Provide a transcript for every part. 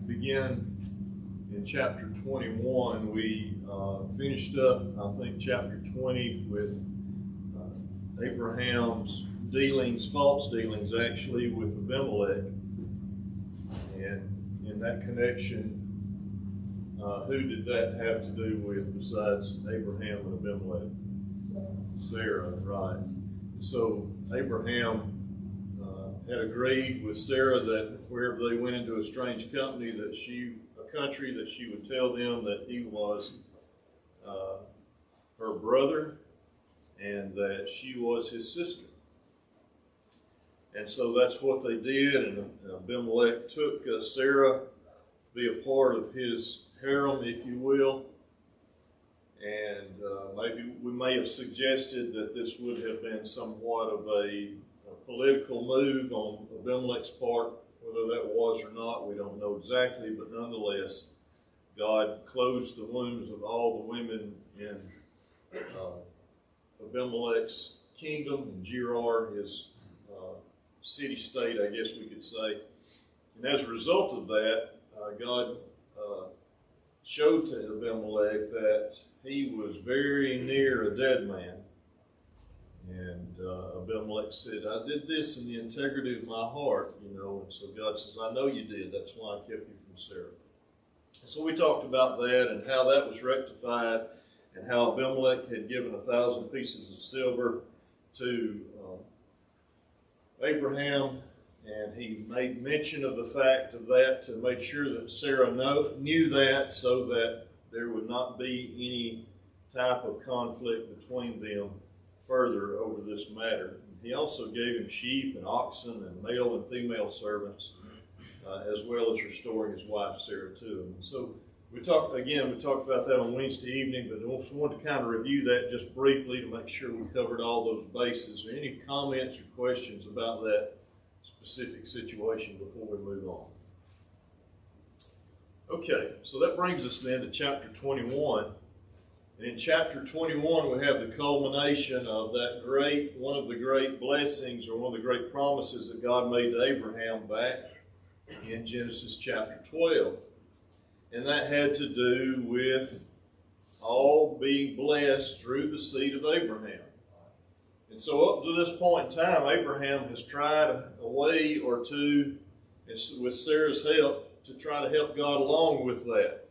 begin in chapter 21. We finished up, I think, chapter 20 with Abraham's dealings, false dealings actually, with Abimelech. And in that connection, who did that have to do with besides Abraham and Abimelech? Sarah, right. So Abraham had agreed with Sarah that wherever they went into a strange country, that she would tell them that he was her brother and that she was his sister. And so that's what they did, and Abimelech took Sarah to be a part of his harem, if you will. And maybe we may have suggested that this would have been somewhat of a political move on Abimelech's part. Whether that was or not, we don't know exactly, but nonetheless, God closed the wombs of all the women in Abimelech's kingdom, and Gerar, his city-state, I guess we could say. And as a result of that, God showed to Abimelech that he was very near a dead man. And Abimelech said, I did this in the integrity of my heart, and so God says, I know you did. That's why I kept you from Sarah. And so we talked about that and how that was rectified, and how Abimelech had given 1,000 pieces of silver to Abraham, and he made mention of the fact of that to make sure that Sarah knew that, so that there would not be any type of conflict between them further over this matter. He also gave him sheep and oxen and male and female servants, as well as restoring his wife Sarah to him. So we talked about that on Wednesday evening, but I just wanted to kind of review that just briefly to make sure we covered all those bases. Any comments or questions about that specific situation before we move on? Okay, so that brings us then to chapter 21. And in chapter 21, we have the culmination of one of the great blessings, or one of the great promises that God made to Abraham back in Genesis chapter 12. And that had to do with all being blessed through the seed of Abraham. And so up to this point in time, Abraham has tried a way or two, with Sarah's help, to try to help God along with that.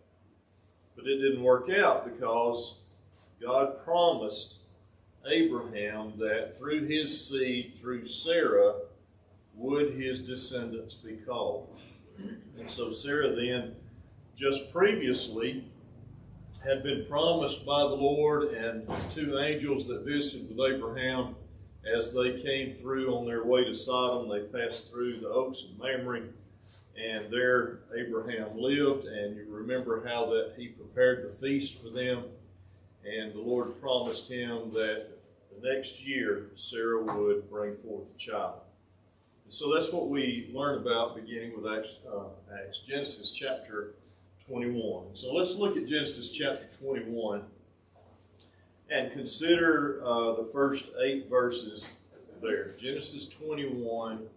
But it didn't work out, because God promised Abraham that through his seed, through Sarah, would his descendants be called. And so Sarah then, just previously, had been promised by the Lord, and two angels that visited with Abraham as they came through on their way to Sodom. They passed through the oaks of Mamre, and there Abraham lived. And you remember how that he prepared the feast for them, and the Lord promised him that the next year Sarah would bring forth a child. And so that's what we learn about beginning with Acts, Genesis chapter 21. So let's look at Genesis chapter 21 and consider the first 8 verses there. Genesis 21,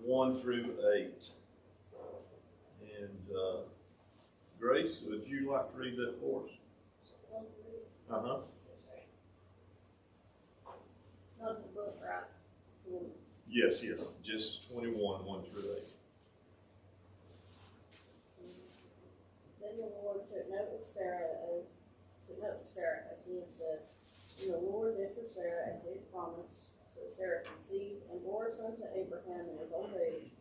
1 through 8. And Grace, would you like to read that for us? Uh-huh. Not the book, right? Yes. Genesis 21, 1 through 8. Then the Lord took note of Sarah as he had said. And the Lord did for Sarah as he had promised. So Sarah conceived and bore a son to Abraham in his old age,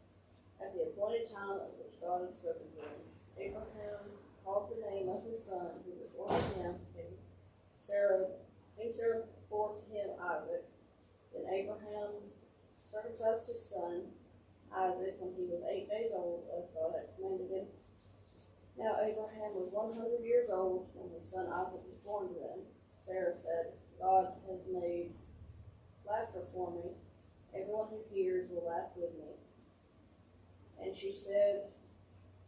at the appointed time of which God had spoken to him. Abraham called the name of his son, who was born to him, and Sarah bore to him Isaac. Then Abraham circumcised his son Isaac when he was 8 days old, as God had commanded him. Now Abraham was 100 years old when his son Isaac was born to him. Sarah said, God has made laughter for me. Everyone who hears will laugh with me. And she said,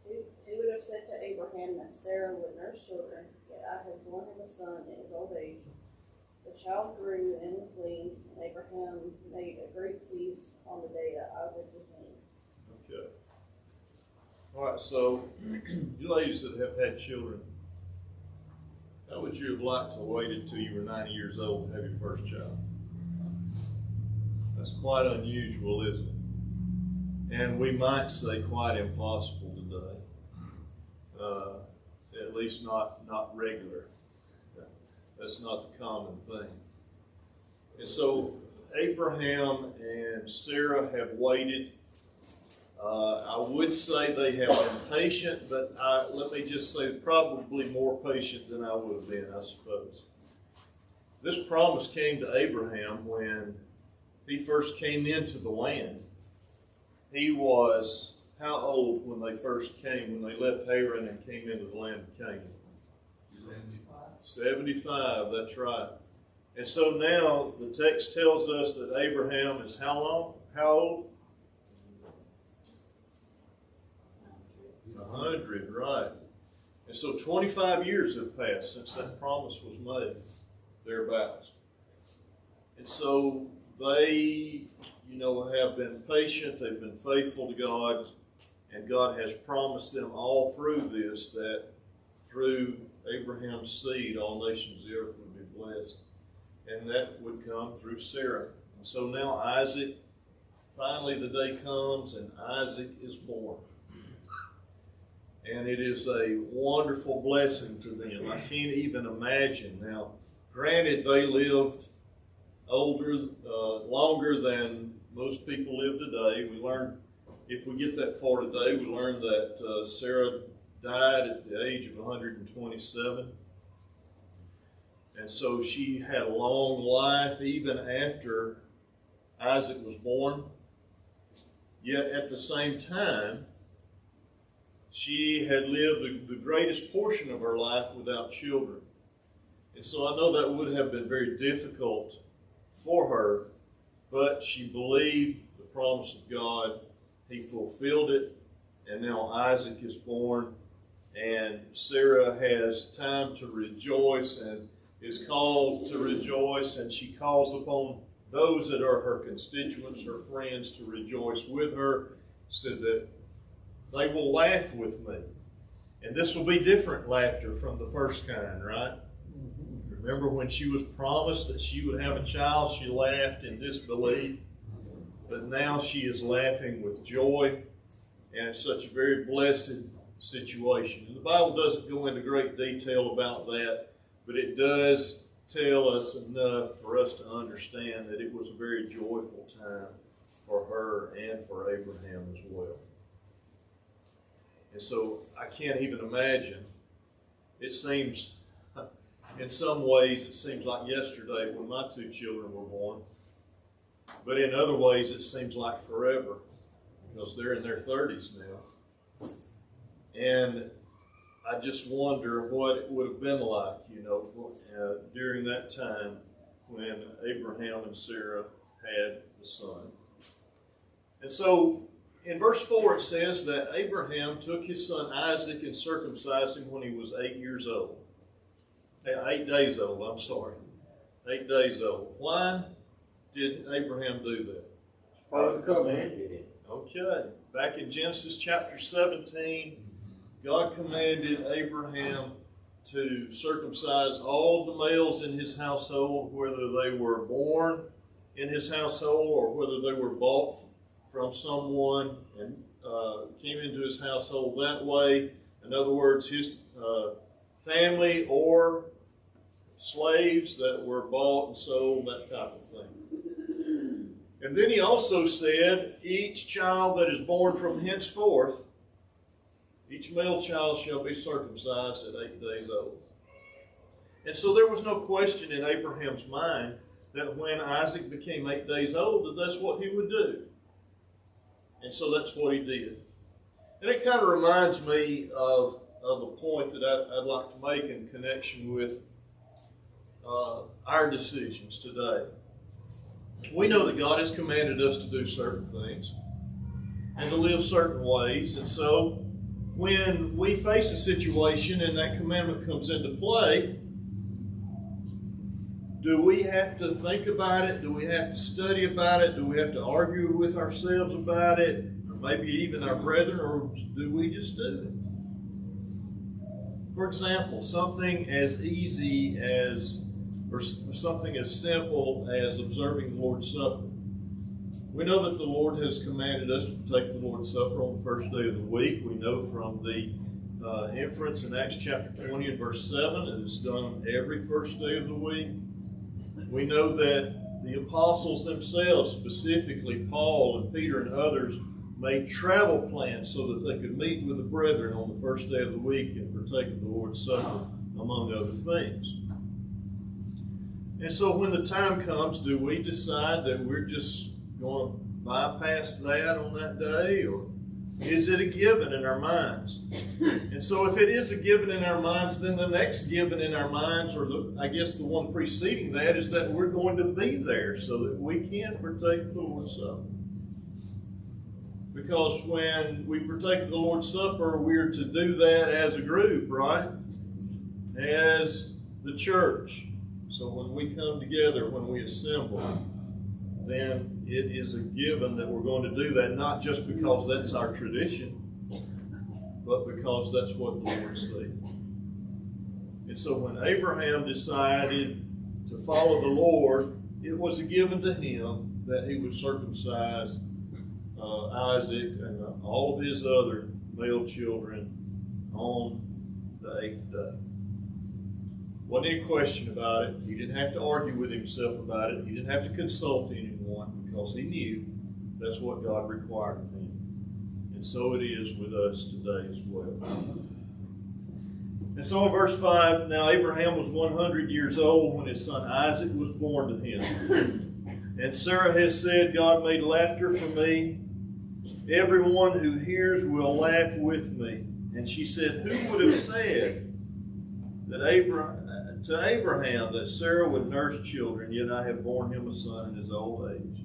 who would have said to Abraham that Sarah would nurse children? Yet I have borne him a son in his old age. The child grew and was weaned, and Abraham made a great feast on the day that Isaac was weaned. Okay. All right, so you ladies that have had children, how would you have liked to wait until you were 90 years old to have your first child? That's quite unusual, isn't it? And we might say quite impossible today. At least not regular. That's not the common thing. And so Abraham and Sarah have waited. I would say they have been patient, but let me just say probably more patient than I would have been, I suppose. This promise came to Abraham when he first came into the land. He was how old when they first came, when they left Haran and came into the land of Canaan? 75, that's right. And so now the text tells us that Abraham is how long? How old? 100, right. And so 25 years have passed since that promise was made, thereabouts. And so they, have been patient, they've been faithful to God, and God has promised them all through this that through Abraham's seed, all nations of the earth would be blessed. And that would come through Sarah. And so now Isaac, finally the day comes and Isaac is born. And it is a wonderful blessing to them. I can't even imagine. Now, granted, they lived longer than most people live today. We learn, if we get that far today, we learn that Sarah died at the age of 127. And so she had a long life even after Isaac was born. Yet at the same time, she had lived the greatest portion of her life without children. And so I know that would have been very difficult for her, but she believed the promise of God. He fulfilled it, and now Isaac is born, and Sarah has time to rejoice and is called to rejoice, and she calls upon those that are her constituents, her friends, to rejoice with her, said that they will laugh with me. And this will be different laughter from the first kind, right? Mm-hmm. Remember when she was promised that she would have a child, she laughed in disbelief. But now she is laughing with joy, and it's such a very blessed situation. And the Bible doesn't go into great detail about that, but it does tell us enough for us to understand that it was a very joyful time for her and for Abraham as well. And so I can't even imagine. It seems, in some ways, it seems like yesterday when my two children were born. But in other ways, it seems like forever because they're in their 30s now. And I just wonder what it would have been like, during that time when Abraham and Sarah had the son. And so in verse 4 it says that Abraham took his son Isaac and circumcised him when he was 8 years old. 8 days old, I'm sorry. 8 days old. Why did Abraham do that? Part of the command. Okay. Back in Genesis chapter 17, God commanded Abraham to circumcise all the males in his household, whether they were born in his household or whether they were bought from someone and came into his household that way. In other words, his family or slaves that were bought and sold, that type of thing. And then he also said, each child that is born from henceforth, each male child shall be circumcised at 8 days old. And so there was no question in Abraham's mind that when Isaac became 8 days old, that that's what he would do. And so that's what he did. And it kind of reminds me of a point that I'd like to make in connection with our decisions today. We know that God has commanded us to do certain things and to live certain ways. And so when we face a situation and that commandment comes into play, do we have to think about it? Do we have to study about it? Do we have to argue with ourselves about it? Or maybe even our brethren, or do we just do it? For example, something as easy as, or something as simple as observing the Lord's Supper. We know that the Lord has commanded us to partake of the Lord's Supper on the first day of the week. We know from the inference in Acts chapter 20 and verse 7, it is done every first day of the week. We know that the apostles themselves, specifically Paul and Peter and others, made travel plans so that they could meet with the brethren on the first day of the week and partake of the Lord's Supper, among other things. And so when the time comes, do we decide that we're just going to bypass that on that day, or is it a given in our minds? And so if it is a given in our minds, then the next given in our minds, or I guess the one preceding that, is that we're going to be there so that we can partake of the Lord's Supper. Because when we partake of the Lord's Supper, we're to do that as a group, right? As the church. So when we come together, when we assemble, then it is a given that we're going to do that, not just because that's our tradition, but because that's what the Lord said. And so when Abraham decided to follow the Lord, it was a given to him that he would circumcise Isaac and all of his other male children on the 8th day. Wasn't any question about it. He didn't have to argue with himself about it. He didn't have to consult anyone, because he knew that's what God required of him. And so it is with us today as well. And so in verse 5, now Abraham was 100 years old when his son Isaac was born to him. And Sarah has said, God made laughter for me. Everyone who hears will laugh with me. And she said, who would have said that to Abraham that Sarah would nurse children, yet I have borne him a son in his old age.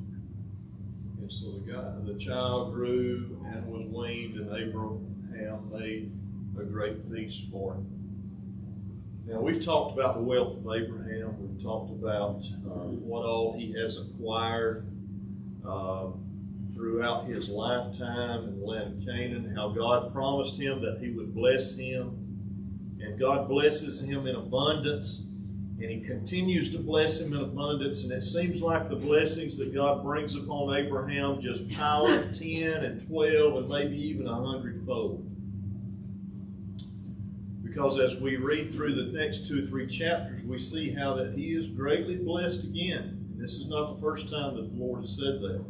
And so the child grew and was weaned, and Abraham made a great feast for him. Now, we've talked about the wealth of Abraham. We've talked about what all he has acquired throughout his lifetime in the land of Canaan, how God promised him that he would bless him. And God blesses him in abundance, and he continues to bless him in abundance. And it seems like the blessings that God brings upon Abraham just pile up 10 and 12 and maybe even 100-fold. Because as we read through the next 2 or 3 chapters, we see how that he is greatly blessed again. And this is not the first time that the Lord has said that.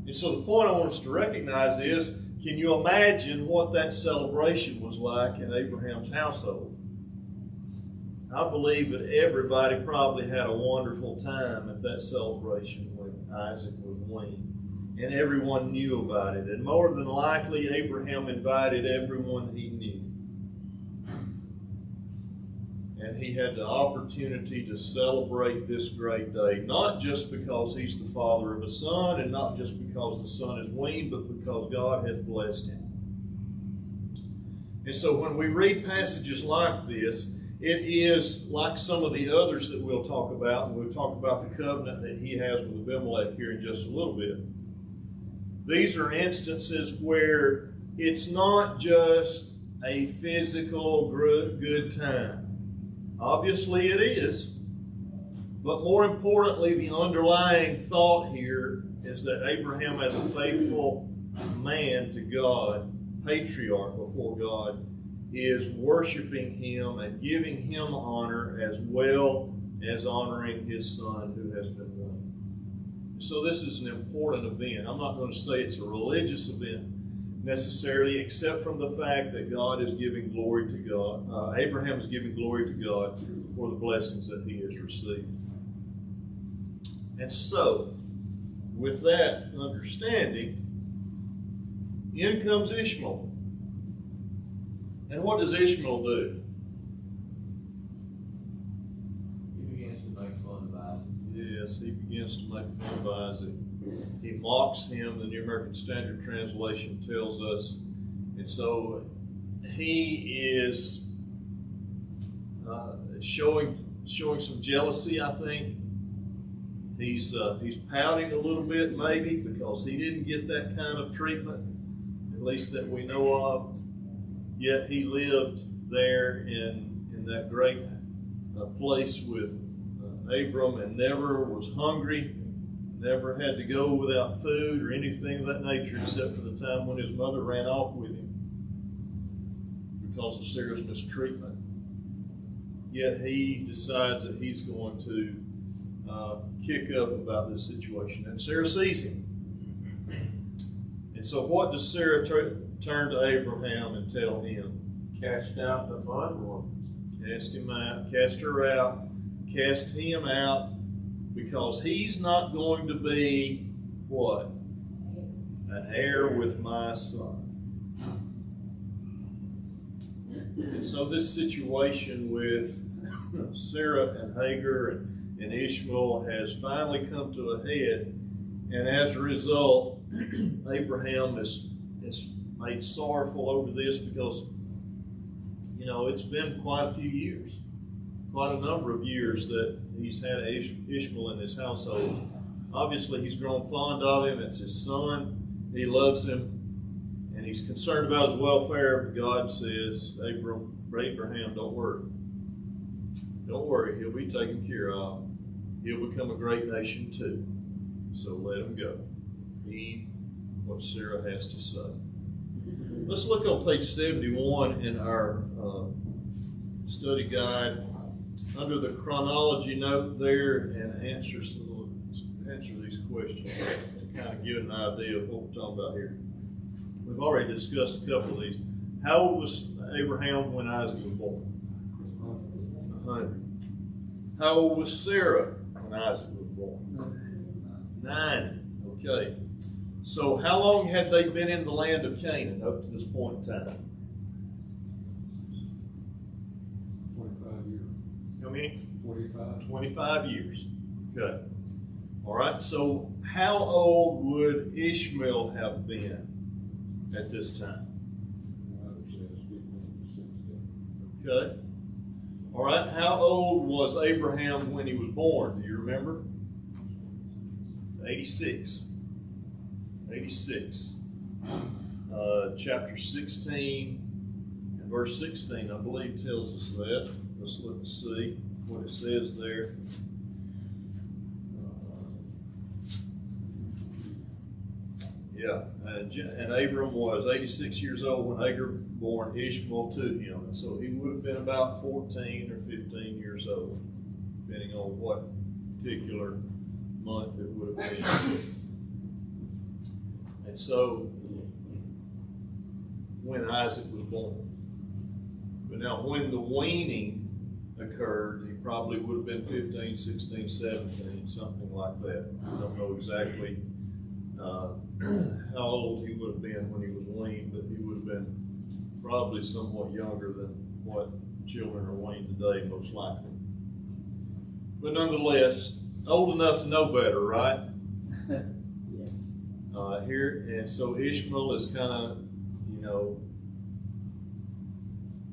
And so the point I want us to recognize is, can you imagine what that celebration was like in Abraham's household? I believe that everybody probably had a wonderful time at that celebration when Isaac was weaned. And everyone knew about it. And more than likely, Abraham invited everyone he knew. And he had the opportunity to celebrate this great day, not just because he's the father of a son, and not just because the son is weaned, but because God has blessed him. And so when we read passages like this, it is like some of the others that we'll talk about, and we'll talk about the covenant that he has with Abimelech here in just a little bit. These are instances where it's not just a physical good time. Obviously it is, but more importantly, the underlying thought here is that Abraham, as a faithful man to God, patriarch before God, is worshiping him and giving him honor, as well as honoring his son who has been weaned. So this is an important event. I'm not going to say it's a religious event necessarily, except from the fact that God is giving glory to God. Abraham is giving glory to God for the blessings that he has received. And so, with that understanding, in comes Ishmael. And what does Ishmael do? He begins to make fun of Isaac. Yes, he begins to make fun of Isaac. He mocks him, the New American Standard Translation tells us. And so he is showing some jealousy, I think. He's pouting a little bit maybe because he didn't get that kind of treatment, at least that we know of. Yet he lived there in that great place with Abram and never was hungry, never had to go without food or anything of that nature except for the time when his mother ran off with him because of Sarah's mistreatment. Yet he decides that he's going to kick up about this situation. And Sarah sees him. And so what does Sarah turn to Abraham and tell him? Cast out the fond woman. Cast him out, cast her out, cast him out, because he's not going to be what? An heir with my son. And so this situation with Sarah and Hagar and Ishmael has finally come to a head, and as a result, Abraham is made sorrowful over this because, you know, it's been quite a few years, quite a number of years that he's had Ishmael in his household. Obviously, he's grown fond of him. It's his son. He loves him, and he's concerned about his welfare. But God says, Abraham, don't worry. Don't worry. He'll be taken care of. He'll become a great nation too. So let him go. Heed what Sarah has to say. Let's look on page 71 in our study guide under the chronology note there and answer these questions to kind of give an idea of what we're talking about here. We've already discussed a couple of these. How old was Abraham when Isaac was born? 100. How old was Sarah when Isaac was born? 90. Okay. So how long had they been in the land of Canaan up to this point in time? 25 years. How many? 45. 25 years. Okay. All right. So how old would Ishmael have been at this time? Says 15 to 16. Okay. All right. How old was Abraham when he was born? Do you remember? 86. 86. Chapter 16 and verse 16, I believe, tells us that. Let's look and see what it says there. And Abram was 86 years old when Hagar born Ishmael to him. And so he would have been about 14 or 15 years old, depending on what particular month it would have been. And so when Isaac was born. But now when the weaning occurred, he probably would have been 15, 16, 17, something like that. I don't know exactly how old he would have been when he was weaned, but he would have been probably somewhat younger than what children are weaned today, most likely. But nonetheless, old enough to know better, right? Here, and so Ishmael is kind of,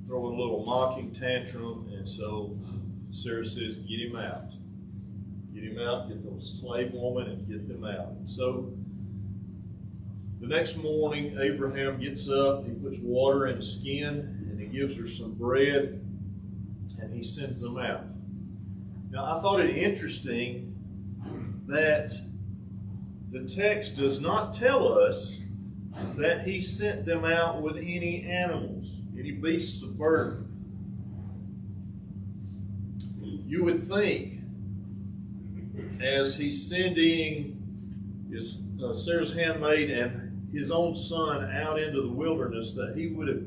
throwing a little mocking tantrum, and so Sarah says, get him out. Get him out, get those slave women and get them out. And so the next morning, Abraham gets up, he puts water in the skin, and he gives her some bread, and he sends them out. Now, I thought it interesting that the text does not tell us that he sent them out with any animals, any beasts of burden. You would think, as he's sending Sarah's handmaid and his own son out into the wilderness, that he would have,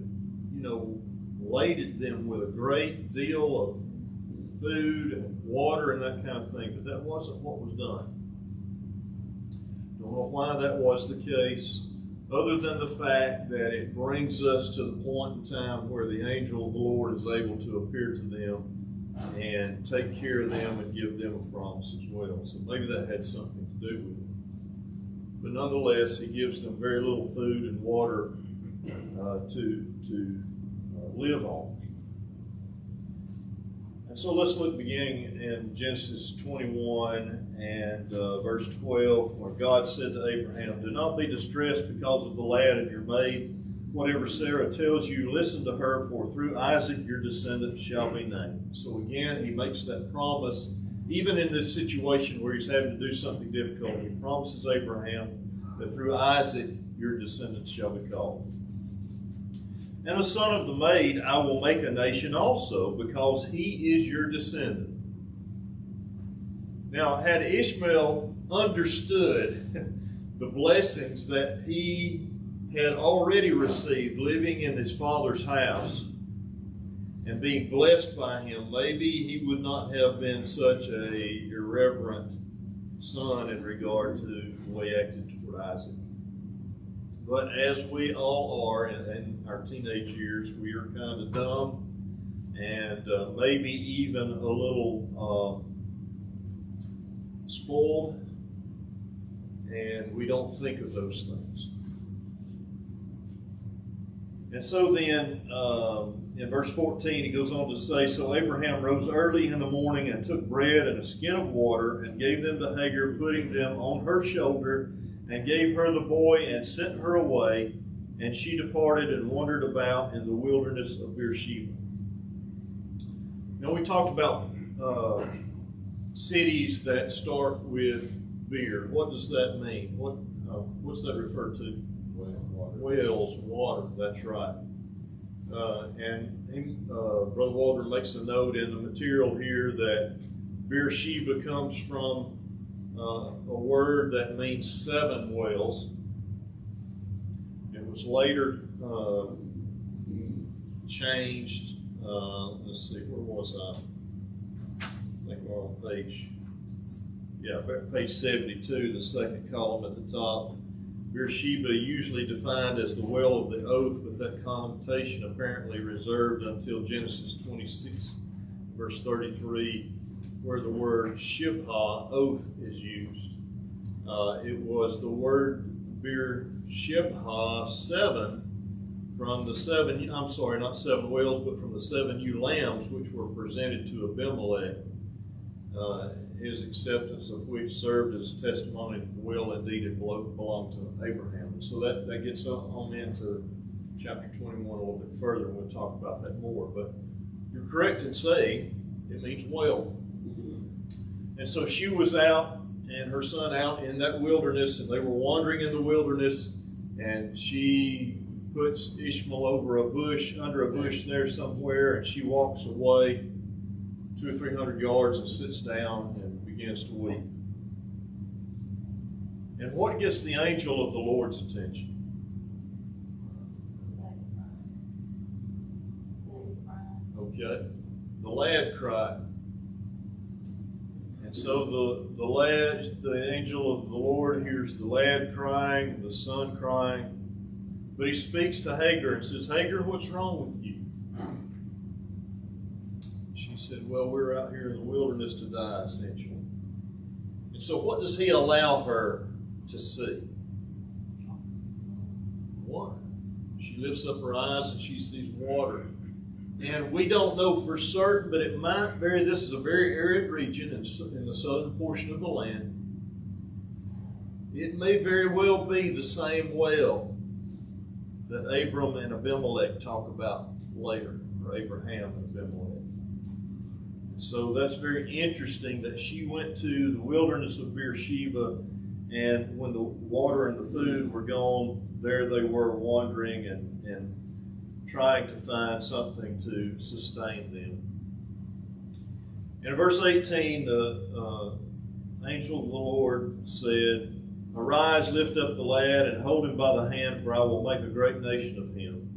laded them with a great deal of food and water and that kind of thing, but that wasn't what was done. Don't know why that was the case, other than the fact that it brings us to the point in time where the angel of the Lord is able to appear to them and take care of them and give them a promise as well. So maybe that had something to do with it. But nonetheless, he gives them very little food and water to live on. And so let's look beginning in Genesis 21 and verse 12, where God said to Abraham, "Do not be distressed because of the lad and your maid. Whatever Sarah tells you, listen to her, for through Isaac your descendant shall be named." So again, he makes that promise, even in this situation where he's having to do something difficult. He promises Abraham that through Isaac your descendants shall be called. "And the son of the maid I will make a nation also, because he is your descendant." Now, had Ishmael understood the blessings that he had already received living in his father's house and being blessed by him, maybe he would not have been such an irreverent son in regard to the way he acted toward Isaac. But as we all are in our teenage years, we are kind of dumb and maybe even a little spoiled, and we don't think of those things. And so then, in verse 14, he goes on to say, "So Abraham rose early in the morning and took bread and a skin of water and gave them to Hagar, putting them on her shoulder, and gave her the boy and sent her away. And she departed and wandered about in the wilderness of Beersheba." Now, we talked about cities that start with beer. What does that mean? What's that refer to? Wells, water, that's right. Brother Walter makes a note in the material here that Beersheba comes from a word that means 7 wells. It was later changed. Let's see, where was I? I think we're on page 72, the second column at the top. Beersheba, usually defined as the well of the oath, but that connotation apparently reserved until Genesis 26, verse 33, where the word shibha, oath, is used. It was the word Beersheba 7 from the 7, I'm sorry, not 7 wells, but from the 7 ewe lambs which were presented to Abimelech. His acceptance of which served as testimony that the well indeed had belonged to Abraham. And so that gets on into chapter 21 a little bit further, and we'll talk about that more. But you're correct in saying it means well. And so she was out, and her son out in that wilderness, and they were wandering in the wilderness, and she puts Ishmael over under a bush there somewhere, and she walks away 200 or 300 yards and sits down and begins to weep. And what gets the angel of the Lord's attention? Okay. The lad cried. And so the angel of the Lord hears the lad crying, the son crying, but he speaks to Hagar and says, "Hagar, what's wrong with you?" She said, "Well, we're out here in the wilderness to die, essentially." And so what does he allow her to see? Water. She lifts up her eyes and she sees water. And we don't know for certain, but it might vary. This is a very arid region in the southern portion of the land. It may very well be the same well that Abram and Abimelech talk about later, or Abraham and Abimelech. So that's very interesting that she went to the wilderness of Beersheba, and when the water and the food were gone, there they were wandering and trying to find something to sustain them. In verse 18, the angel of the Lord said, "Arise, lift up the lad, and hold him by the hand, for I will make a great nation of him."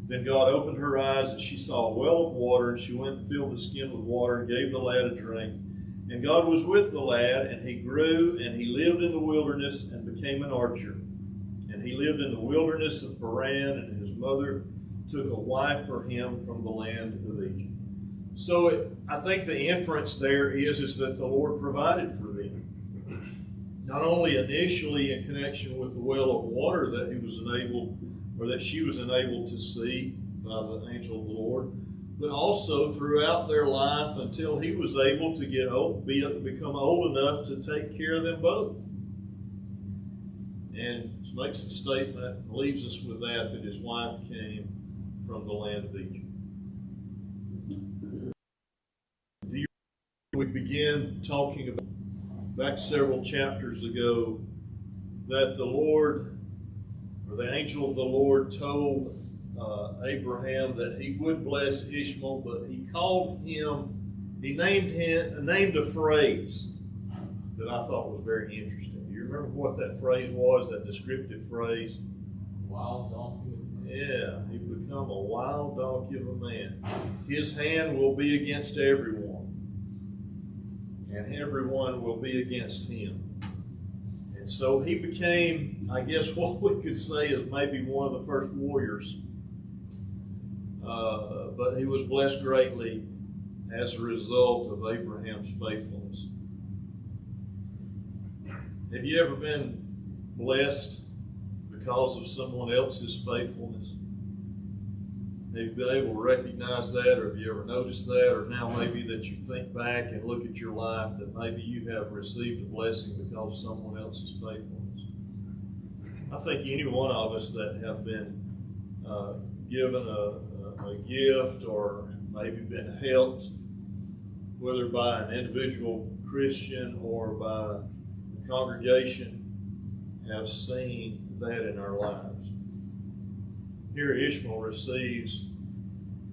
Then God opened her eyes, and she saw a well of water, and she went and filled the skin with water and gave the lad a drink. And God was with the lad, and he grew, and he lived in the wilderness and became an archer. And he lived in the wilderness of Paran, and his mother took a wife for him from the land of Egypt. So I think the inference there is that the Lord provided for them. Not only initially in connection with the well of water that he was enabled, or that she was enabled to see by the angel of the Lord, but also throughout their life until he was able to get old, become old enough to take care of them both. And makes the statement, leaves us with that his wife came from the land of Egypt. We began talking about, back several chapters ago, that the Lord, or the angel of the Lord, told Abraham that he would bless Ishmael, but he named a phrase that I thought was very interesting. Do you remember what that phrase was, that descriptive phrase? Wild donkey. Yeah, he would become a wild donkey of a man. His hand will be against everyone, and everyone will be against him. And so he became, I guess what we could say is maybe one of the first warriors. But he was blessed greatly as a result of Abraham's faithfulness. Have you ever been blessed because of someone else's faithfulness? Have you been able to recognize that, or have you ever noticed that, or now maybe that you think back and look at your life that maybe you have received a blessing because of someone else's faithfulness? I think any one of us that have been given a gift or maybe been helped, whether by an individual Christian or by the congregation, have seen that in our lives. Here Ishmael receives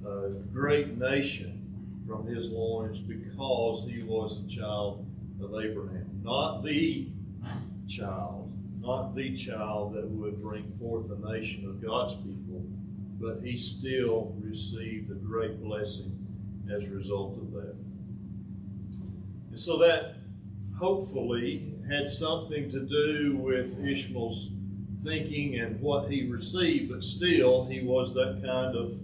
a great nation from his loins because he was a child of Abraham. Not the child that would bring forth a nation of God's people, but he still received a great blessing as a result of that. And so that hopefully had something to do with Ishmael's thinking and what he received, but still he was that kind of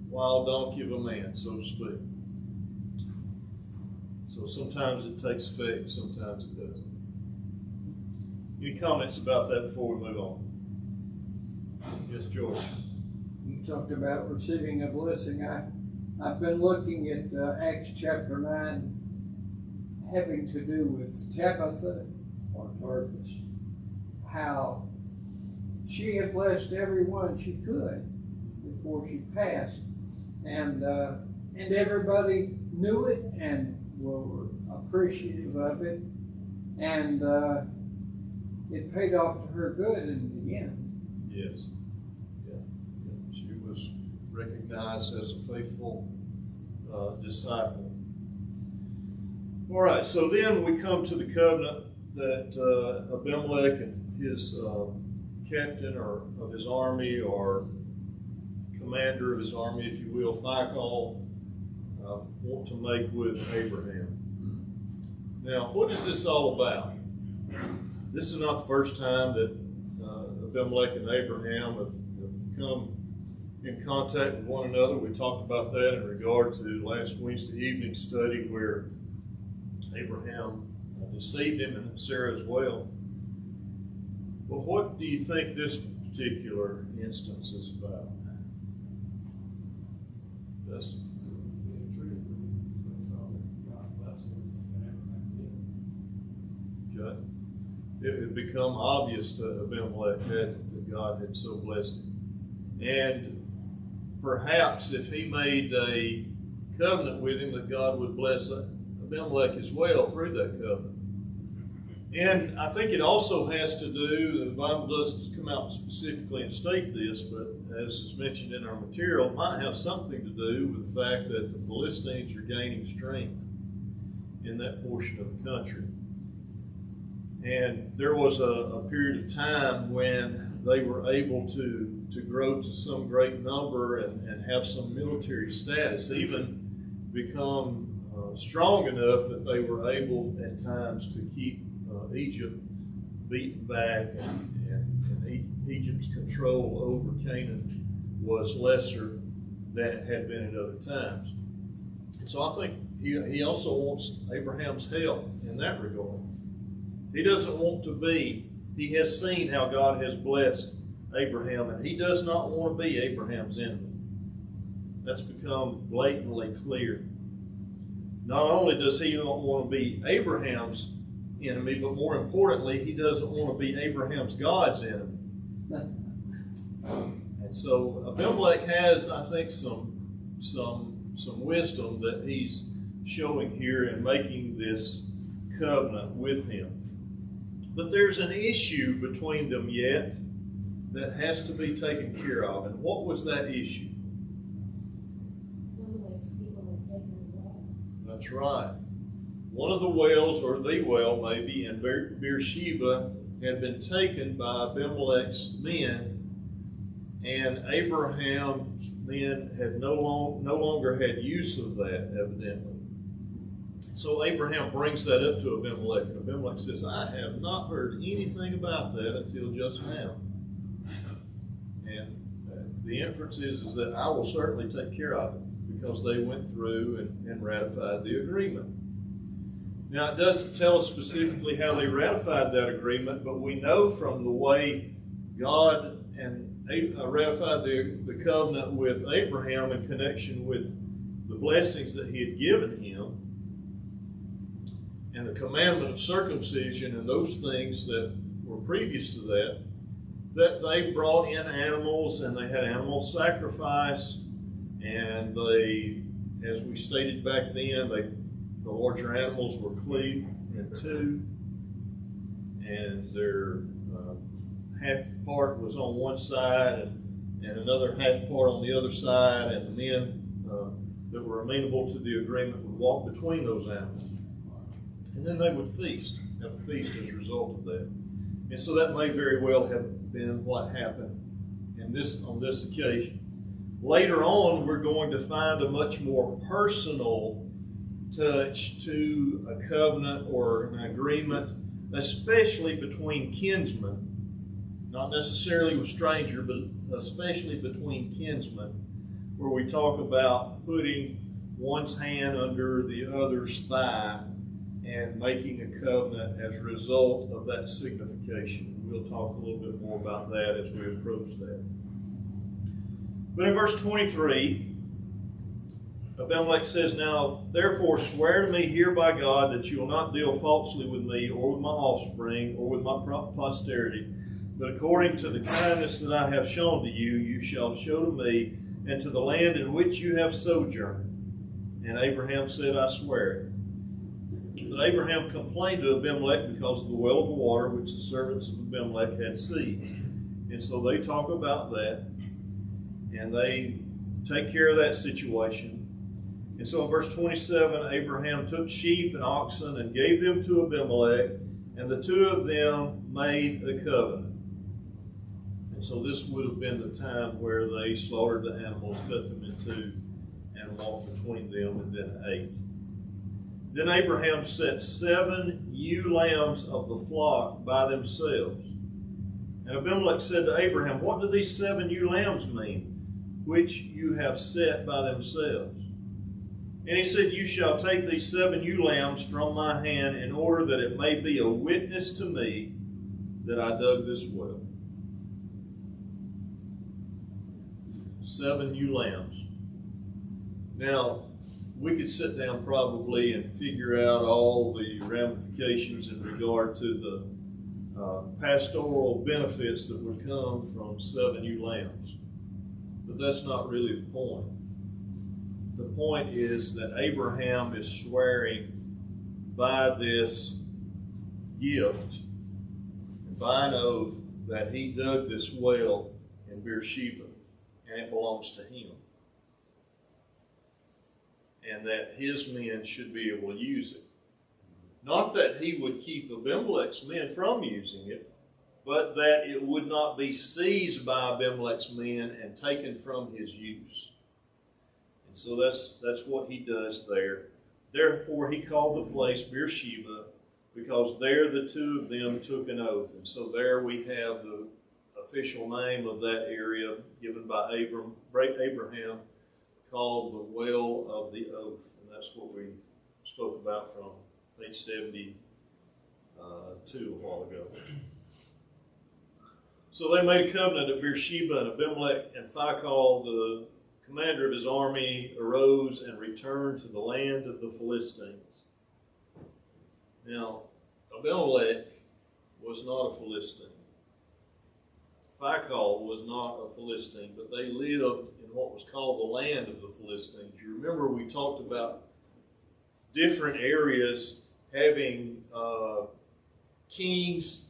wild donkey of a man, so to speak. So sometimes it takes effect, sometimes it doesn't. Any comments about that before we move on? Yes, George. You talked about receiving a blessing. I've been looking at Acts chapter 9, having to do with Tabitha or Dorcas, how she had blessed everyone she could before she passed, and everybody knew it and were appreciative of it, and it paid off to her good in the end. Yes. Yeah. She was recognized as a faithful disciple. All right, so then we come to the covenant that Abimelech and his captain or of his army, or commander of his army, if you will, Phicol, want to make with Abraham. Now, what is this all about? This is not the first time that Abimelech and Abraham have come in contact with one another. We talked about that in regard to last Wednesday evening study, where Abraham deceived him and Sarah as well. But what do you think this particular instance is about? Dustin? Okay. It had become obvious to Abimelech that God had so blessed him. And perhaps if he made a covenant with him, that God would bless Abimelech as well through that covenant. And I think it also has to do, the Bible doesn't come out specifically and state this, but as is mentioned in our material, it might have something to do with the fact that the Philistines are gaining strength in that portion of the country. And there was a period of time when they were able to grow to some great number and have some military status, even become strong enough that they were able at times to keep Egypt beaten back, and Egypt's control over Canaan was lesser than it had been at other times. And so I think he also wants Abraham's help in that regard. He doesn't want to be, he has seen how God has blessed Abraham, and he does not want to be Abraham's enemy. That's become blatantly clear. Not only does he not want to be Abraham's enemy, but more importantly, he doesn't want to be Abraham's God's enemy. And so Abimelech has, I think, some wisdom that he's showing here in making this covenant with him. But there's an issue between them yet that has to be taken care of. And what was that issue? That's right. One of the wells, or the well maybe, in Beersheba had been taken by Abimelech's men, and Abraham's men had no longer had use of that, evidently. So Abraham brings that up to Abimelech, and Abimelech says, I have not heard anything about that until just now. And the inference is that I will certainly take care of it, because they went through and ratified the agreement. Now, it doesn't tell us specifically how they ratified that agreement, but we know from the way God ratified the covenant with Abraham in connection with the blessings that he had given him, and the commandment of circumcision and those things that were previous to that, that they brought in animals and they had animal sacrifice, and they, as we stated back then, the larger animals were cleaved in two, and their half part was on one side and another half part on the other side, and the men that were amenable to the agreement would walk between those animals. And then they would feast, have a feast as a result of that. And so that may very well have been what happened on this occasion. Later on, we're going to find a much more personal touch to a covenant or an agreement, especially between kinsmen, not necessarily with strangers, but especially between kinsmen, where we talk about putting one's hand under the other's thigh and making a covenant as a result of that signification. We'll talk a little bit more about that as we approach that. But in verse 23, Abimelech says, Now therefore swear to me here by God that you will not deal falsely with me or with my offspring or with my posterity, but according to the kindness that I have shown to you, you shall show to me and to the land in which you have sojourned. And Abraham said, I swear it. But Abraham complained to Abimelech because of the well of water which the servants of Abimelech had seized. And so they talk about that, and they take care of that situation. And so in verse 27, Abraham took sheep and oxen and gave them to Abimelech, and the two of them made a covenant. And so this would have been the time where they slaughtered the animals, cut them in two, and walked between them and then ate. Then Abraham set 7 ewe lambs of the flock by themselves. And Abimelech said to Abraham, What do these 7 ewe lambs mean, which you have set by themselves? And he said, You shall take these 7 ewe lambs from my hand in order that it may be a witness to me that I dug this well. 7 ewe lambs. Now, we could sit down probably and figure out all the ramifications in regard to the pastoral benefits that would come from 7 ewe lambs. But that's not really the point. The point is that Abraham is swearing by this gift, and by an oath, that he dug this well in Beersheba, and it belongs to him. And that his men should be able to use it. Not that he would keep Abimelech's men from using it, but that it would not be seized by Abimelech's men and taken from his use. And so that's what he does there. Therefore he called the place Beersheba, because there the two of them took an oath. And so there we have the official name of that area given by Abraham, called the Well of the Oath. And that's what we spoke about from page 72 a while ago. So they made a covenant at Beersheba, and Abimelech and Phicol, the commander of his army arose and returned to the land of the Philistines. Now, Abimelech was not a Philistine. Phicol was not a Philistine, but they lived in what was called the land of the Philistines. You remember we talked about different areas having kings,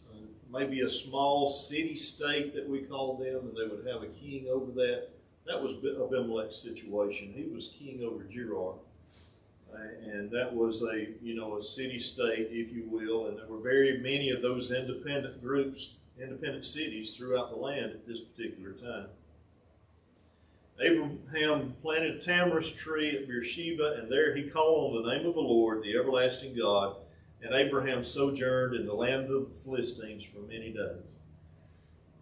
maybe a small city-state that we call them, and they would have a king over that. That was Abimelech's situation. He was king over Gerar. And that was a city-state, if you will, and there were very many of those independent groups, independent cities throughout the land at this particular time. Abraham planted a tamarisk tree at Beersheba, and there he called on the name of the Lord, the everlasting God, and Abraham sojourned in the land of the Philistines for many days.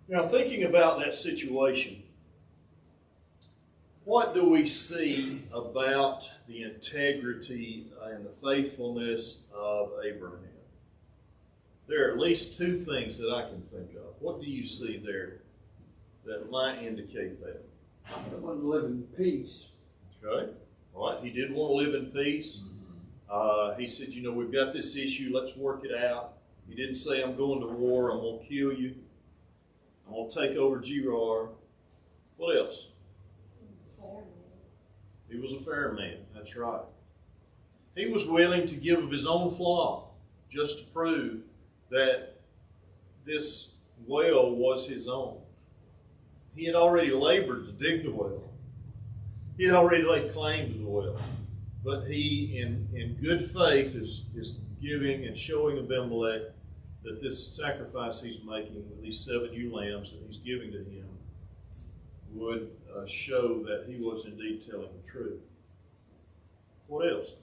Now, thinking about that situation, what do we see about the integrity and the faithfulness of Abraham? There are at least two things that I can think of. What do you see there that might indicate that? He wanted to live in peace. Okay. All right. He did want to live in peace. He said, we've got this issue. Let's work it out. He didn't say, I'm going to war. I'm going to kill you. I'm going to take over Gerar. What else? He was a fair man. That's right. He was willing to give of his own flock just to prove that this well was his own. He had already labored to dig the well. He had already laid claim to the well. But he, in good faith, is giving and showing Abimelech that this sacrifice he's making with these 7 ewe lambs that he's giving to him would show that he was indeed telling the truth. What else?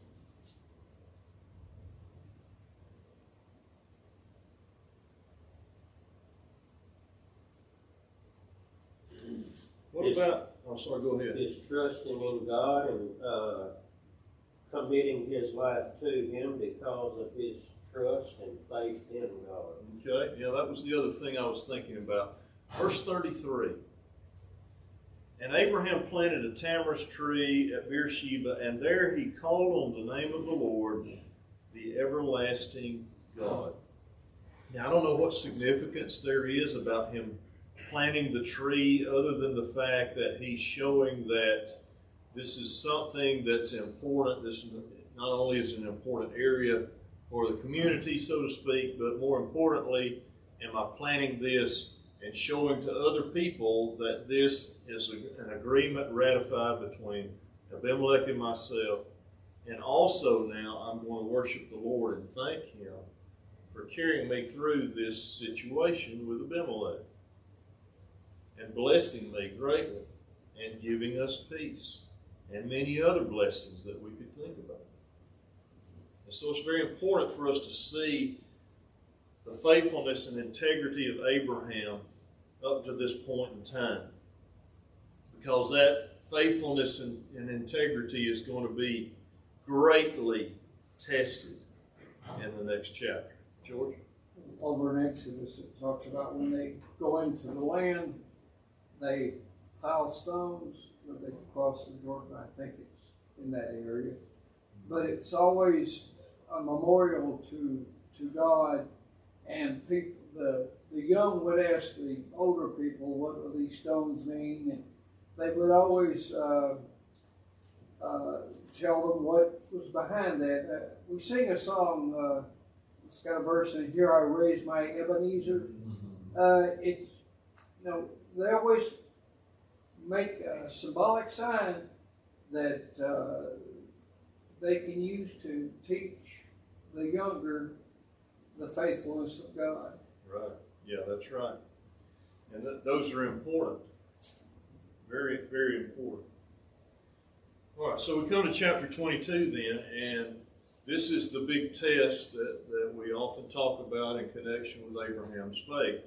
What about, oh, sorry, go ahead. His trusting in God and committing his life to him because of his trust and faith in God. Okay, yeah, that was the other thing I was thinking about. Verse 33. And Abraham planted a tamarisk tree at Beersheba, and there he called on the name of the Lord, the everlasting God. Now, I don't know what significance there is about him planting the tree other than the fact that he's showing that this is something that's important. This not only is an important area for the community, so to speak, but more importantly, am I planting this and showing to other people that this is an agreement ratified between Abimelech and myself, and also now I'm going to worship the Lord and thank him for carrying me through this situation with Abimelech and blessing me greatly and giving us peace and many other blessings that we could think about. And so it's very important for us to see the faithfulness and integrity of Abraham up to this point in time, because that faithfulness and integrity is going to be greatly tested in the next chapter. George? Over in Exodus, it talks about when they go into the land, they pile stones when they cross the Jordan. I think it's in that area. But it's always a memorial to God, and people, the young would ask the older people, what do these stones mean? And they would always tell them what was behind that. We sing a song, it's got a verse in it, Here I Raise My Ebenezer. It's, they always make a symbolic sign that they can use to teach the younger the faithfulness of God. Right. Yeah, that's right. And those are important. Very, very important. All right, so we come to chapter 22 then, and this is the big test that we often talk about in connection with Abraham's faith.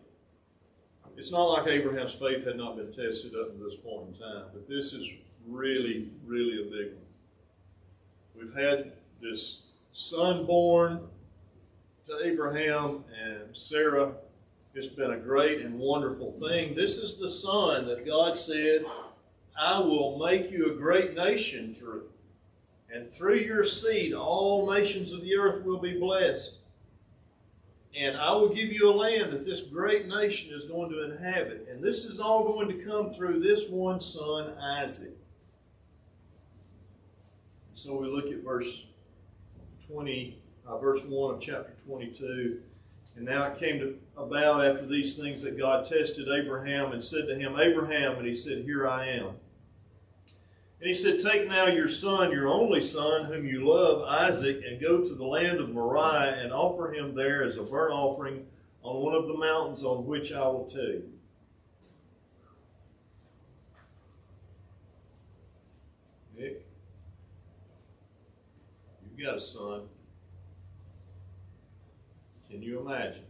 It's not like Abraham's faith had not been tested up to this point in time, but this is really, really a big one. We've had this son born to Abraham and Sarah. It's been a great and wonderful thing. This is the son that God said, I will make you a great nation and through your seed all nations of the earth will be blessed. And I will give you a land that this great nation is going to inhabit. And this is all going to come through this one son, Isaac. So we look at verse 1 of chapter 22. And now it came about after these things that God tested Abraham and said to him, Abraham, and he said, Here I am. And he said, Take now your son, your only son, whom you love, Isaac, and go to the land of Moriah and offer him there as a burnt offering on one of the mountains on which I will tell you. Nick, you've got a son. Can you imagine?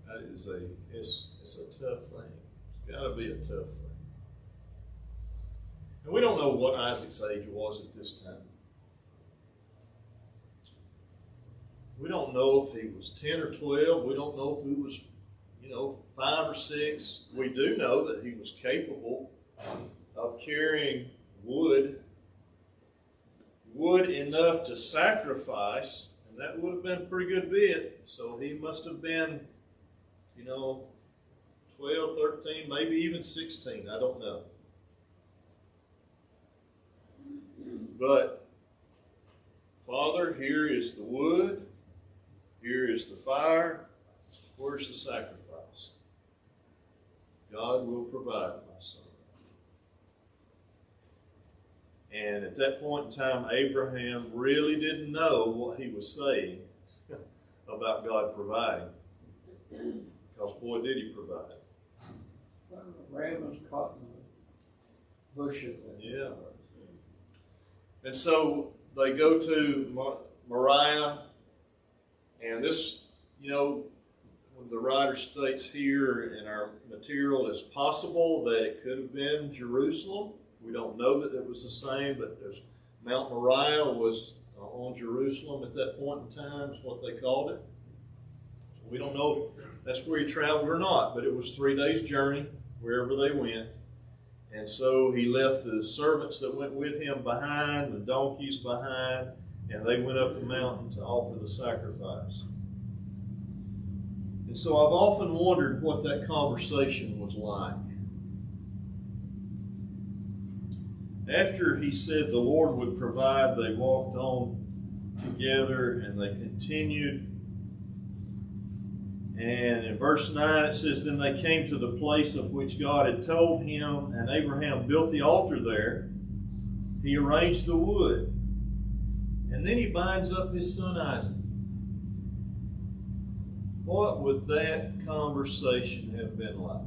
That is it's a tough thing. It's got to be a tough thing. And we don't know what Isaac's age was at this time. We don't know if he was 10 or 12. We don't know if he was, 5 or 6. We do know that he was capable of carrying wood enough to sacrifice, and that would have been a pretty good bit. So he must have been, 12, 13, maybe even 16. I don't know. But, Father, here is the wood. Here is the fire. Where's the sacrifice? God will provide, my son. And at that point in time, Abraham really didn't know what he was saying about God providing. Because, boy, did he provide. Ram was caught in the bushes. Yeah. And so they go to Moriah, and this, the writer states here in our material, it's possible that it could have been Jerusalem. We don't know that it was the same, but there's Mount Moriah was on Jerusalem at that point in time, is what they called it. So we don't know if that's where he traveled or not, but it was 3 days' journey wherever they went. And so he left the servants that went with him behind, the donkeys behind, and they went up the mountain to offer the sacrifice. And so I've often wondered what that conversation was like. After he said the Lord would provide, they walked on together and they continued. And in verse 9 it says, Then they came to the place of which God had told him, and Abraham built the altar there. He arranged the wood. And then he binds up his son Isaac. What would that conversation have been like?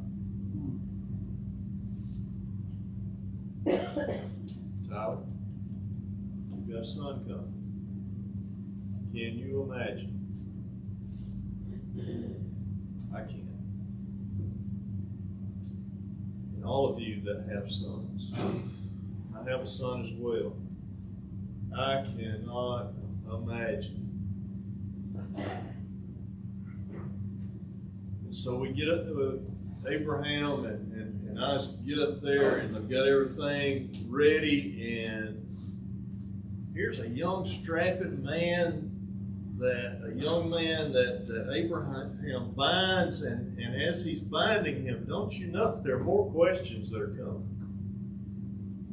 Tyler, you've got a son coming. Can you imagine? I can. And all of you that have sons, I have a son as well. I cannot imagine. And so we get up to Abraham and Isaac get up there, and they've got everything ready, and here's a young strapping man, a young man that Abraham binds, and as he's binding him, don't you know there are more questions that are coming?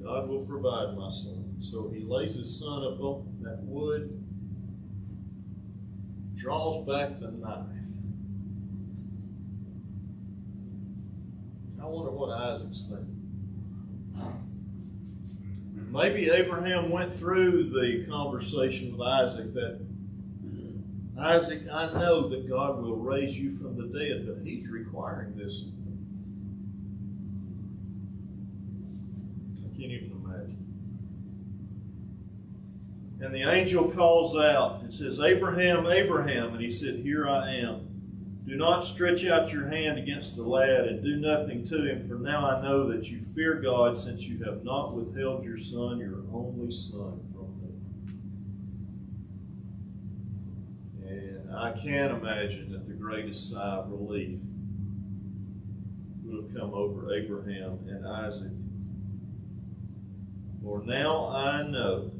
God will provide, my son. So he lays his son up on that wood, draws back the knife. I wonder what Isaac's thinking. Maybe Abraham went through the conversation with Isaac that, Isaac, I know that God will raise you from the dead, but he's requiring this. I can't even imagine. And the angel calls out and says, Abraham, Abraham. And he said, Here I am. Do not stretch out your hand against the lad and do nothing to him, for now I know that you fear God, since you have not withheld your son, your only son, from me. And I can't imagine that the greatest sigh of relief would have come over Abraham and Isaac. For now I know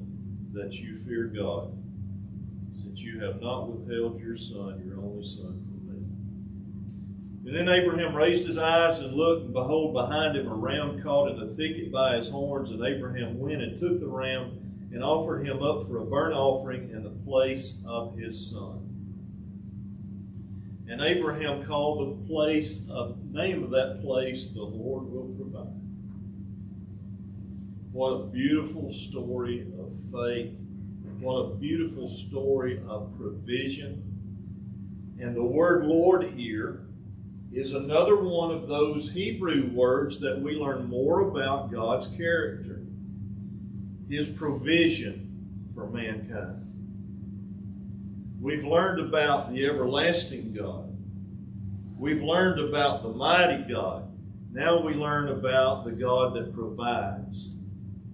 that you fear God, since you have not withheld your son, your only son, from me. And then Abraham raised his eyes and looked, and behold, behind him a ram caught in a thicket by his horns. And Abraham went and took the ram and offered him up for a burnt offering in the place of his son. And Abraham called the name of that place, the Lord will provide. What a beautiful story of faith. What a beautiful story of provision. And the word Lord here is another one of those Hebrew words that we learn more about God's character. His provision for mankind. We've learned about the everlasting God. We've learned about the mighty God. Now we learn about the God that provides.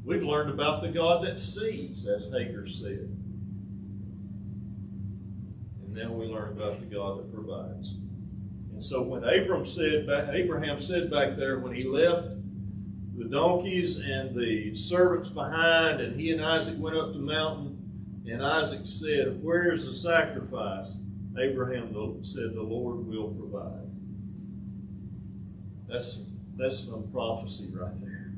We've learned about the God that sees, as Hagar said. And now we learn about the God that provides. And so when Abraham said back there, when he left the donkeys and the servants behind, and he and Isaac went up the mountain, and Isaac said, "Where is the sacrifice?" Abraham said, "The Lord will provide." That's some prophecy right there.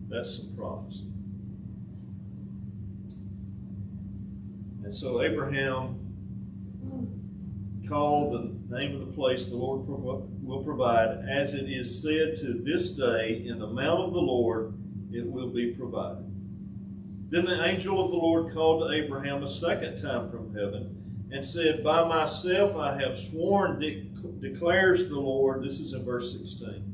That's some prophecy. And so Abraham called the name of the place, the Lord will provide, as it is said to this day, in the mount of the Lord it will be provided. Then the angel of the Lord called to Abraham a second time from heaven and said, "By myself I have sworn, declares the Lord." This is in verse 16.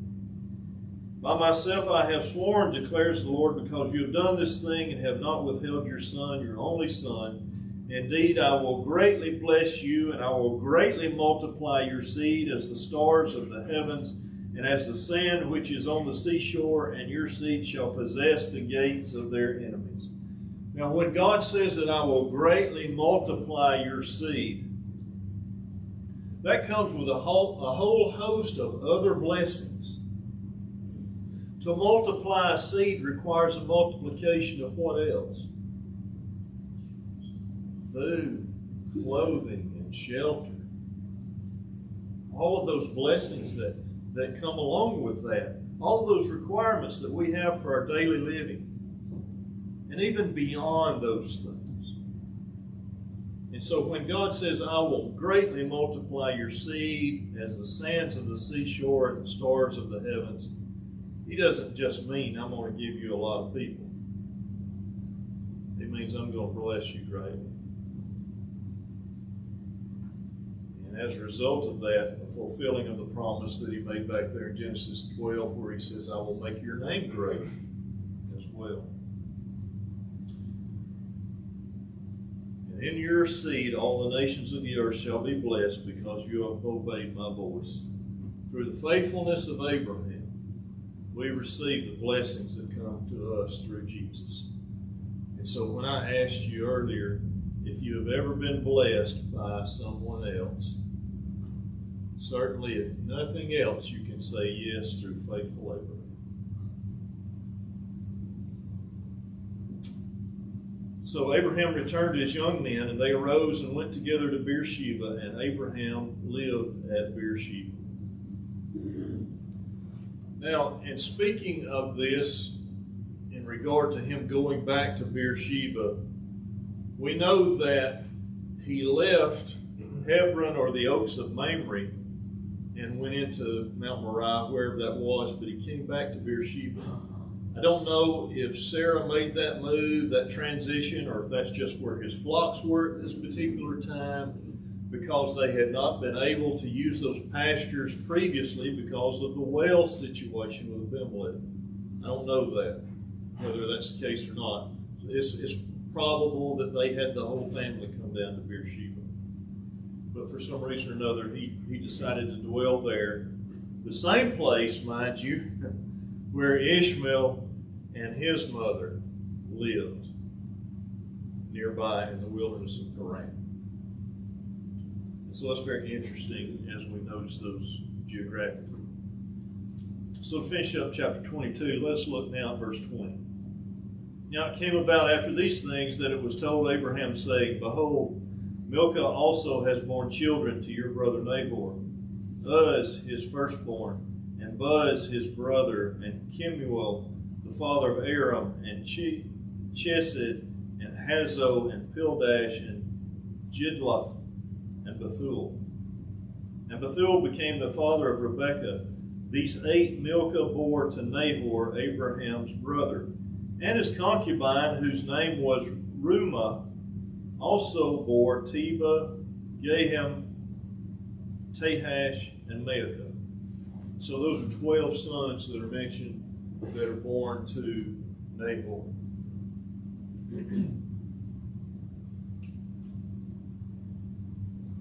"By myself I have sworn, declares the Lord, because you have done this thing and have not withheld your son, your only son. Indeed, I will greatly bless you, and I will greatly multiply your seed as the stars of the heavens and as the sand which is on the seashore, and your seed shall possess the gates of their enemies." Now, when God says that I will greatly multiply your seed, that comes with a whole host of other blessings. To multiply a seed requires a multiplication of what else? Food, clothing, and shelter. All of those blessings that come along with that. All of those requirements that we have for our daily living. And even beyond those things. And so when God says, "I will greatly multiply your seed as the sands of the seashore and the stars of the heavens," He doesn't just mean, "I'm going to give you a lot of people." He means, "I'm going to bless you greatly." And as a result of that, a fulfilling of the promise that He made back there in Genesis 12, where He says, "I will make your name great as well. And in your seed all the nations of the earth shall be blessed, because you have obeyed my voice." Through the faithfulness of Abraham, we receive the blessings that come to us through Jesus. And so when I asked you earlier if you have ever been blessed by someone else, certainly if nothing else, you can say yes through faithful Abraham. So Abraham returned to his young men, and they arose and went together to Beersheba, and Abraham lived at Beersheba. Now, in speaking of this, in regard to him going back to Beersheba, we know that he left Hebron, or the Oaks of Mamre, and went into Mount Moriah, wherever that was, but he came back to Beersheba. I don't know if Sarah made that move, that transition, or if that's just where his flocks were at this particular time, because they had not been able to use those pastures previously because of the well situation with Abimelech. I don't know that, whether that's the case or not. It's probable that they had the whole family come down to Beersheba. But for some reason or another, he decided to dwell there. The same place, mind you, where Ishmael and his mother lived, nearby in the wilderness of Paran. And so it's very interesting as we notice those geographically. So to finish up chapter 22, let's look now at verse 20. Now it came about after these things that it was told Abraham, saying, Behold, Milcah also has borne children to your brother Nahor, Uz his firstborn, and Buz his brother, and Kemuel the father of Aram, and Chesed, and Hazo, and Pildash, and Jidlaph, and Bethuel. And Bethuel became the father of Rebekah. These 8 Milcah bore to Nahor, Abraham's brother, and his concubine, whose name was Reumah, also bore Teba, Gaham, Tahash, and Maacah. So those are 12 sons that are mentioned that are born to Nahor.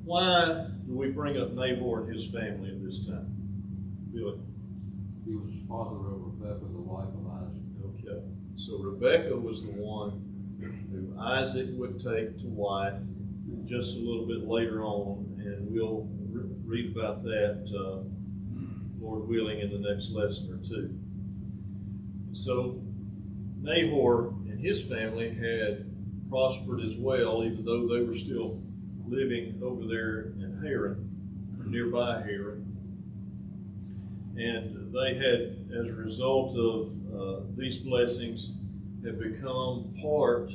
Why do we bring up Nahor and his family at this time? Billy? He was father of Rebekah, the wife of Isaac. Okay. So Rebekah was the one who Isaac would take to wife just a little bit later on, and we'll read about that, Lord willing, in the next lesson or two. So Nahor and his family had prospered as well, even though they were still living over there in Haran, nearby Haran. And they had, as a result of these blessings, have become part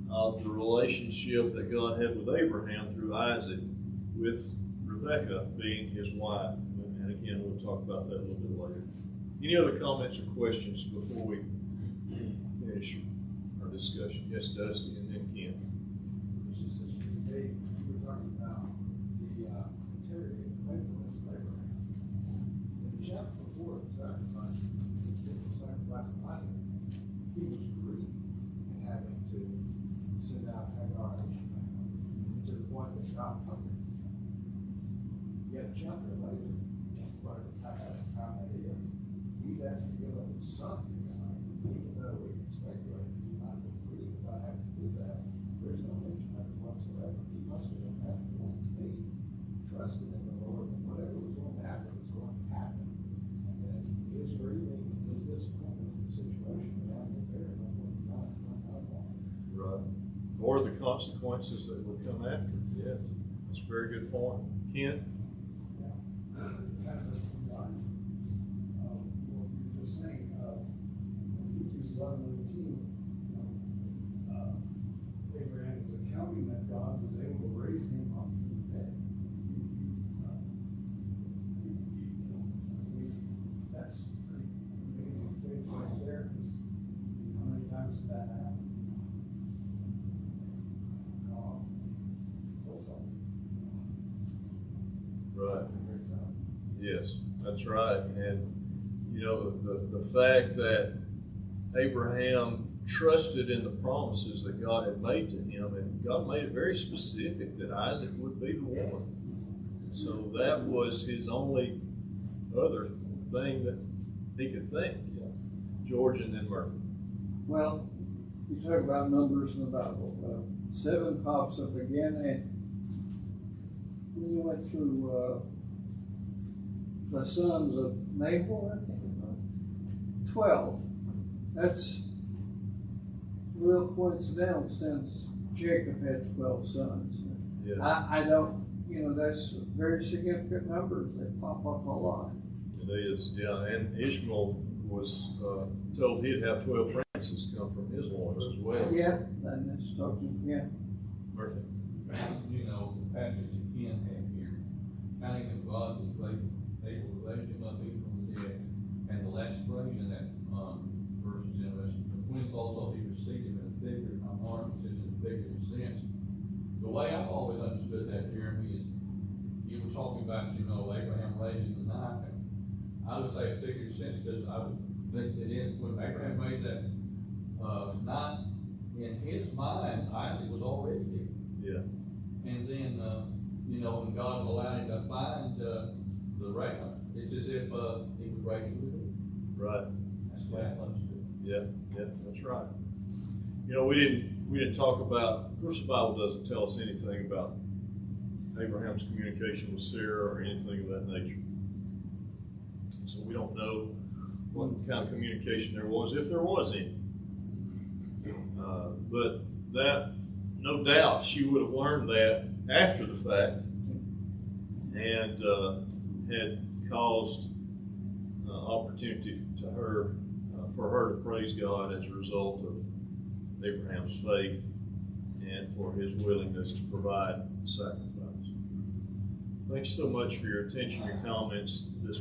of the relationship that God had with Abraham through Isaac, with Rebekah being his wife. And again, we'll talk about that a little bit later. Any other comments or questions before we finish our discussion? Yes, Dusty, and then Ken. Hey, we were talking about the integrity and faithfulness of Abraham. In the chapter before the sacrifice, of Isaac, he was grieved in having to send out Hagar and Ishmael to the point that God comforted him. Yet a chapter later, how that is, he's asked to give up his son to God, even though we can speculate that he might have grieved about having to do that. There's no mention of it whatsoever. He must have been having to me, trusting in the Lord that whatever was going to happen was going to happen. And then his grieving, his disappointment in the situation would have to bear on what God wanted. Right. Or the consequences that would come after. Yes. That's a very good point. Ken? What you were just saying, Hebrews 11:18, Abraham was accounting that God was able to raise him up from the dead. That's pretty amazing faith right there, because how many times did that happen? Kill something. Right. Yes, that's right. And, you know, the fact that Abraham trusted in the promises that God had made to him, and God made it very specific that Isaac would be the one. So that was his only other thing that he could think. George and then Murphy. Well, you talk about numbers in the Bible. 7 pops up again, and when you went through the sons of Nahor, I think it was 12. That's real coincidental, since Jacob had 12 sons. Yes. I don't, that's very significant numbers. They pop up a lot. It is, yeah. And Ishmael was told he'd have 12 princes come from his loins as well. Yeah, and that's talking, yeah. Murphy. You know, the passage that Ken had here, counting that God was able to raise him up even from the dead. And the last phrase in that verse is interesting. Whence also he received him in a figure, says in a figurative sense. The way I've always understood that, Jeremy, is you were talking about, Abraham raising the knife. I would say a figurative sense, because I would think that when Abraham raised that knife, in his mind, Isaac was already dead. Yeah. And then, when God allowed him to find the ram, it's as if he was raised from the dead. Right. That's the way I understood. Yeah, that's right. We didn't talk about, of course the Bible doesn't tell us anything about Abraham's communication with Sarah or anything of that nature. So we don't know what kind of communication there was, if there was any. But that, no doubt, she would have learned that after the fact, and had caused opportunity to her, for her to praise God as a result of Abraham's faith and for his willingness to provide sacrifice. Thank you so much for your attention, your comments this